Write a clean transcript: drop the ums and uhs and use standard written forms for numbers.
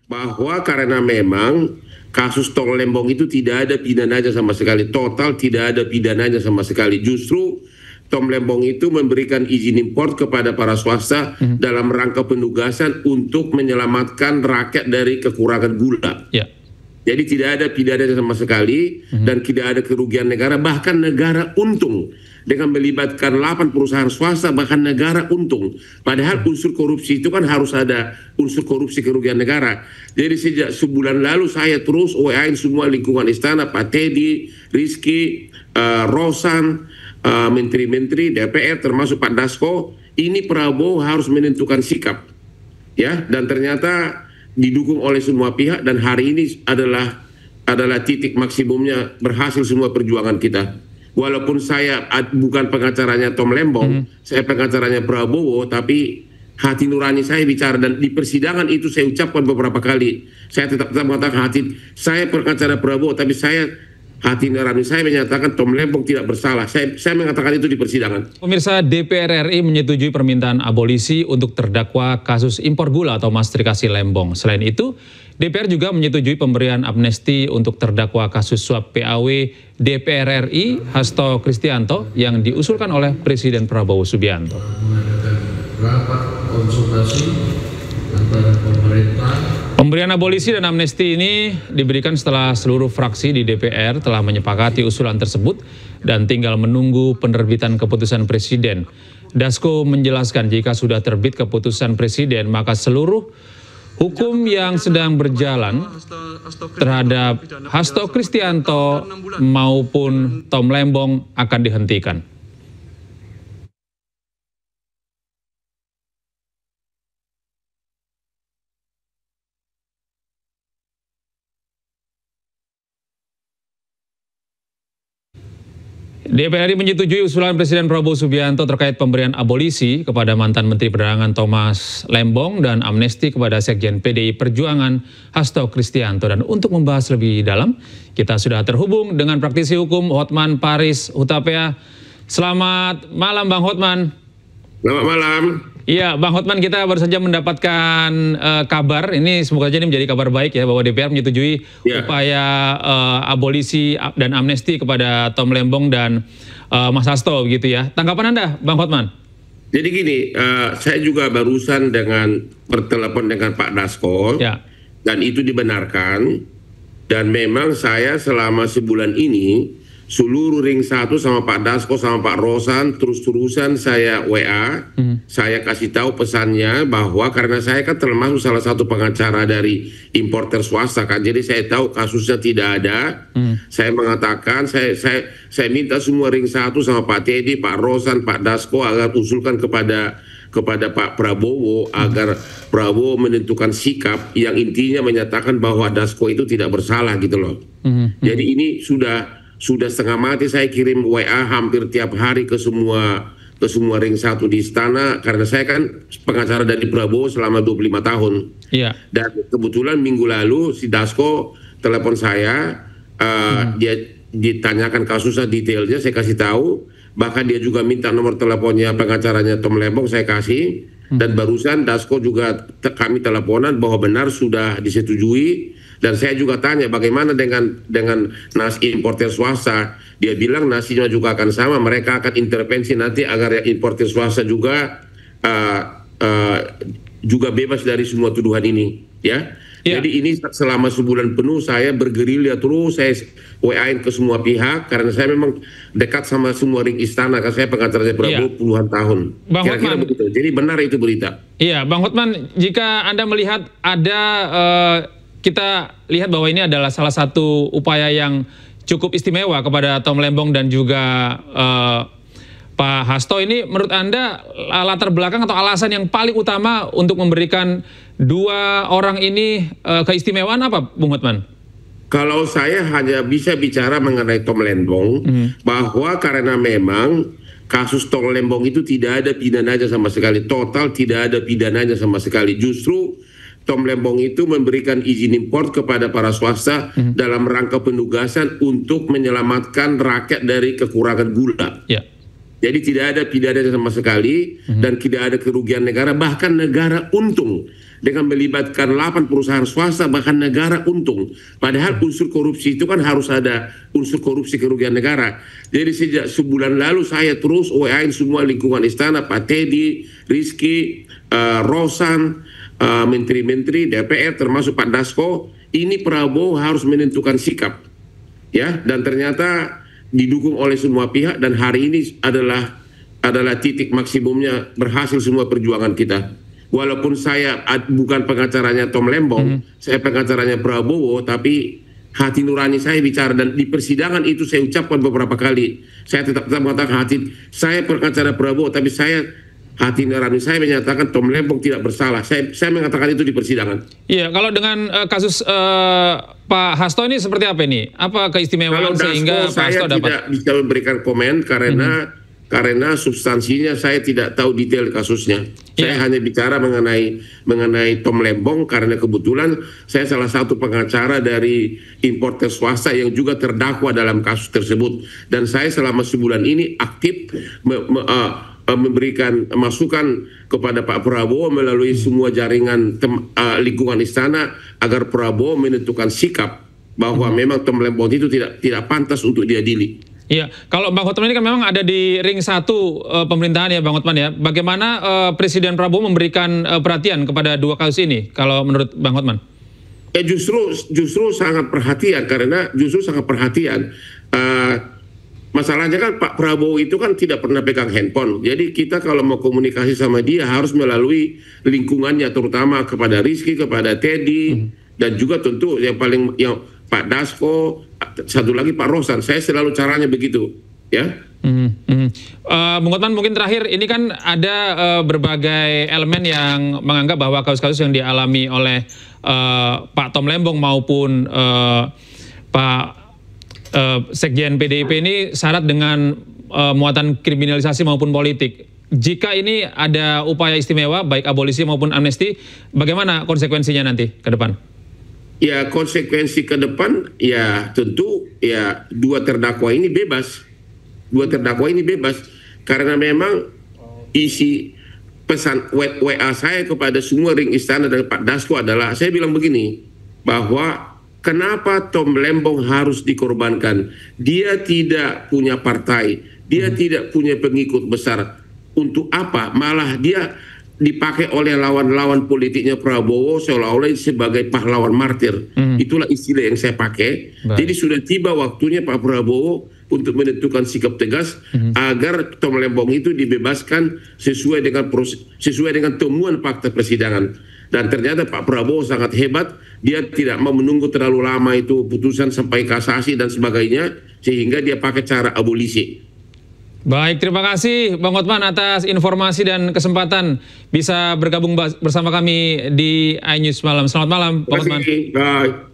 bahwa karena memang kasus Tong Lembong itu tidak ada pidananya sama sekali, total tidak ada pidananya sama sekali. Justru Tom Lembong itu memberikan izin impor kepada para swasta dalam rangka penugasan untuk menyelamatkan rakyat dari kekurangan gula. Ya. Jadi tidak ada pidananya sama sekali dan tidak ada kerugian negara, bahkan negara untung dengan melibatkan 8 perusahaan swasta, bahkan negara untung. Padahal unsur korupsi itu kan harus ada unsur korupsi kerugian negara. Jadi sejak sebulan lalu saya terus WA-in semua lingkungan istana, Pak Teddy, Rizky, Rosan, menteri-menteri DPR termasuk Pak Dasko, ini Prabowo harus menentukan sikap, ya, dan ternyata didukung oleh semua pihak dan hari ini adalah titik maksimumnya, berhasil semua perjuangan kita. Walaupun saya bukan pengacaranya Tom Lembong, saya pengacaranya Prabowo, tapi hati nurani saya bicara, dan di persidangan itu saya ucapkan beberapa kali, saya tetap mengatakan saya pengacara Prabowo, tapi hati nurani saya menyatakan Tom Lembong tidak bersalah. Saya mengatakan itu di persidangan. Pemirsa, DPR RI menyetujui permintaan abolisi untuk terdakwa kasus impor gula atau mastrikasi Lembong. Selain itu, DPR juga menyetujui pemberian amnesti untuk terdakwa kasus suap PAW DPR RI Hasto Kristianto yang diusulkan oleh Presiden Prabowo Subianto. Rapat konsultasi antara pemerintah. Pemberian abolisi dan amnesti ini diberikan setelah seluruh fraksi di DPR telah menyepakati usulan tersebut dan tinggal menunggu penerbitan keputusan Presiden. Dasko menjelaskan jika sudah terbit keputusan Presiden, maka seluruh hukum yang sedang berjalan terhadap Hasto Kristianto maupun Tom Lembong akan dihentikan. DPR RI menyetujui usulan Presiden Prabowo Subianto terkait pemberian abolisi kepada mantan Menteri Perdagangan Thomas Lembong dan amnesti kepada Sekjen PDI Perjuangan Hasto Kristianto. Dan untuk membahas lebih dalam, kita sudah terhubung dengan praktisi hukum Hotman Paris Hutapea. Selamat malam Bang Hotman. Selamat malam. Iya, Bang Hotman, kita baru saja mendapatkan kabar, ini semoga saja ini menjadi kabar baik ya, bahwa DPR menyetujui upaya abolisi dan amnesti kepada Tom Lembong dan Mas Hasto, begitu ya. Tanggapan Anda, Bang Hotman? Jadi gini, saya juga barusan bertelepon dengan Pak Dasko, dan itu dibenarkan, dan memang saya selama sebulan ini, seluruh ring 1 sama Pak Dasko sama Pak Rosan terus-terusan saya WA, saya kasih tahu pesannya bahwa karena saya kan termasuk salah satu pengacara dari importer swasta kan, jadi saya tahu kasusnya tidak ada. Saya mengatakan saya minta semua ring 1 sama Pak Teddy, Pak Rosan, Pak Dasko agar usulkan kepada Pak Prabowo agar Prabowo menentukan sikap yang intinya menyatakan bahwa Dasko itu tidak bersalah gitu loh. Jadi ini sudah setengah mati, saya kirim WA hampir tiap hari ke semua ring 1 di istana, karena saya kan pengacara dari Prabowo selama 25 tahun. Dan kebetulan minggu lalu si Dasko telepon saya, dia ditanyakan kasusnya detailnya, saya kasih tahu, bahkan dia juga minta nomor teleponnya pengacaranya Tom Lembong, saya kasih, dan barusan Dasko juga kami teleponan bahwa benar sudah disetujui. Dan saya juga tanya bagaimana dengan nasi importer swasta. Dia bilang nasinya juga akan sama, mereka akan intervensi nanti agar importer swasta juga bebas dari semua tuduhan ini, ya. Jadi ini selama sebulan penuh saya bergerilya terus, saya WA-in ke semua pihak karena saya memang dekat sama semua ring istana, karena saya pengacaranya Prabowo puluhan tahun. Kira-kira begitu. Jadi benar itu berita. Iya, Bang Hotman, jika Anda melihat ada kita lihat bahwa ini adalah salah satu upaya yang cukup istimewa kepada Tom Lembong dan juga Pak Hasto. Ini menurut Anda latar belakang atau alasan yang paling utama untuk memberikan dua orang ini keistimewaan apa, Bung Hotman? Kalau saya hanya bisa bicara mengenai Tom Lembong, bahwa karena memang kasus Tom Lembong itu tidak ada pidananya sama sekali, total tidak ada pidananya sama sekali. Justru Tom Lembong itu memberikan izin impor kepada para swasta dalam rangka penugasan untuk menyelamatkan rakyat dari kekurangan gula. Jadi tidak ada pidana sama sekali dan tidak ada kerugian negara, bahkan negara untung dengan melibatkan 8 perusahaan swasta bahkan negara untung. Padahal unsur korupsi itu kan harus ada unsur korupsi kerugian negara. Jadi sejak sebulan lalu saya terus WA-in semua lingkungan istana, Pak Teddy, Rizky, Rosan, menteri-menteri DPR termasuk Pak Dasko, ini Prabowo harus menentukan sikap, ya. Dan ternyata didukung oleh semua pihak dan hari ini adalah titik maksimumnya, berhasil semua perjuangan kita. Walaupun saya bukan pengacaranya Tom Lembong, saya pengacaranya Prabowo, tapi hati nurani saya bicara, dan di persidangan itu saya ucapkan beberapa kali, saya tetap mengatakan saya pengacara Prabowo, tapi hati nurani saya menyatakan Tom Lembong tidak bersalah. Saya mengatakan itu di persidangan. Iya, kalau dengan kasus Pak Hasto ini seperti apa ini? Apa keistimewaan sehingga Pak Hasto dapat? Saya tidak bisa memberikan komen karena substansinya saya tidak tahu detail kasusnya. Saya hanya bicara mengenai Tom Lembong karena kebetulan saya salah satu pengacara dari importer swasta yang juga terdakwa dalam kasus tersebut, dan saya selama sebulan ini aktif memberikan masukan kepada Pak Prabowo melalui semua jaringan lingkungan istana agar Prabowo menentukan sikap bahwa memang Tom Lembong itu tidak pantas untuk diadili. Iya, kalau Bang Hotman ini kan memang ada di ring 1 pemerintahan ya Bang Hotman ya. Bagaimana Presiden Prabowo memberikan perhatian kepada 2 kasus ini kalau menurut Bang Hotman? Ya justru sangat perhatian, karena justru sangat perhatian. Masalahnya kan Pak Prabowo itu kan tidak pernah pegang handphone. Jadi kita kalau mau komunikasi sama dia harus melalui lingkungannya, terutama kepada Rizky, kepada Teddy, dan juga tentu yang Pak Dasko, satu lagi Pak Rosan. Saya selalu caranya begitu, ya. Bung Hotman, mungkin terakhir, ini kan ada berbagai elemen yang menganggap bahwa kasus-kasus yang dialami oleh Pak Tom Lembong maupun Pak Sekjen PDIP ini syarat dengan muatan kriminalisasi maupun politik. Jika ini ada upaya istimewa, baik abolisi maupun amnesti, bagaimana konsekuensinya nanti ke depan? Ya, konsekuensi ke depan ya tentu ya dua terdakwa ini bebas. Karena memang isi pesan WA saya kepada semua ring istana dan Pak Dasko adalah, saya bilang begini, bahwa kenapa Tom Lembong harus dikorbankan? Dia tidak punya partai, dia tidak punya pengikut besar. Untuk apa? Malah dia dipakai oleh lawan-lawan politiknya Prabowo seolah-olah sebagai pahlawan martir. Itulah istilah yang saya pakai. Jadi sudah tiba waktunya Pak Prabowo untuk menentukan sikap tegas agar Tom Lembong itu dibebaskan sesuai dengan temuan fakta persidangan. Dan ternyata Pak Prabowo sangat hebat, dia tidak mau menunggu terlalu lama itu putusan sampai kasasi dan sebagainya, sehingga dia pakai cara abolisi. Baik, terima kasih Bang Hotman atas informasi dan kesempatan bisa bergabung bersama kami di iNews Malam. Selamat malam, Bang Hotman. Terima kasih. Bye.